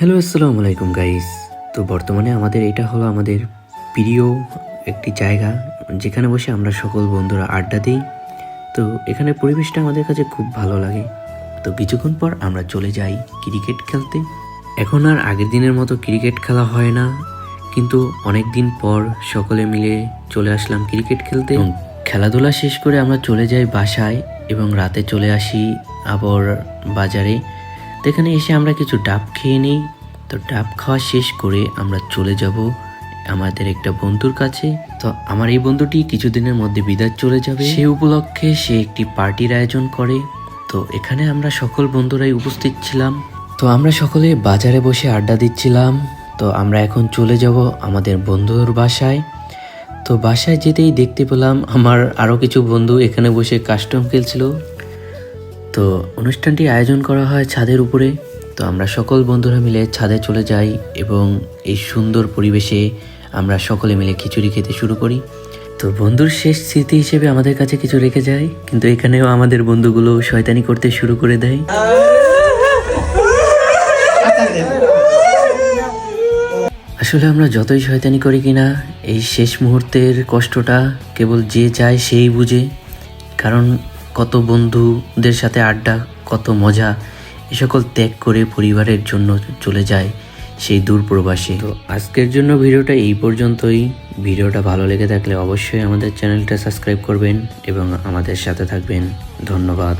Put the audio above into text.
Hello, আসসালামু আলাইকুম guys. তো বর্তমানে এটা হলো আমাদের প্রিয় একটি জায়গা, যেখানে বসে আমরা সকল বন্ধুরা আড্ডা দিই। তো এখানে পরিবেশটা আমাদের কাছে খুব ভালো লাগে। তো কিছুক্ষণ পর আমরা চলে যাই ক্রিকেট খেলতে। এখন আর আগের দিনের মতো ক্রিকেট খেলা হয় না, কিন্তু অনেক দিন পর সকলে মিলে চলে আসলাম ক্রিকেট খেলতে। এবং খেলাধুলা শেষ করে আমরা চলে যাই বাসায় এবং রাতে চলে আসি আবার বাজারে। তো এখানে এসে আমরা কিছু ডাব খেয়ে নিই। তো ডাব খাওয়া শেষ করে আমরা চলে যাব আমাদের একটা বন্ধুর কাছে। তো আমার এই বন্ধুটি কিছুদিনের মধ্যে বিদায় চলে যাবে, সেই উপলক্ষে সে একটি পার্টির আয়োজন করে। তো এখানে আমরা সকল বন্ধুরাই উপস্থিত ছিলাম। তো আমরা সকলে বাজারে বসে আড্ডা দিচ্ছিলাম। তো আমরা এখন চলে যাব আমাদের বন্ধুর বাসায়। তো বাসায় যেতেই দেখতে পেলাম আমার আরও কিছু বন্ধু এখানে বসে কাস্টম খেলছিল। তো অনুষ্ঠানটি আয়োজন করা হয় ছাদের উপরে। তো আমরা সকল বন্ধুরা মিলে ছাদে চলে যাই এবং এই সুন্দর পরিবেশে আমরা সকলে মিলে খিচুড়ি খেতে শুরু করি। তো বন্ধুর শেষ স্মৃতি হিসেবে আমাদের কাছে কিছু রেখে যায়, কিন্তু এখানেও আমাদের বন্ধুগুলো শয়তানি করতে শুরু করে দেয়। আসলে আমরা যতই শয়তানি করি কিনা, এই শেষ মুহূর্তের কষ্টটা কেবল যে চায় সেই বুঝে। কারণ কত বন্ধুদের সাথে আড্ডা, কত মজা, এ সকল ত্যাগ করে পরিবারের জন্য চলে যায় সেই দূর প্রবাসে। তো আজকের জন্য ভিডিওটা এই পর্যন্তই। ভিডিওটা ভালো লেগে থাকলে অবশ্যই আমাদের চ্যানেলটা সাবস্ক্রাইব করবেন এবং আমাদের সাথে থাকবেন। ধন্যবাদ।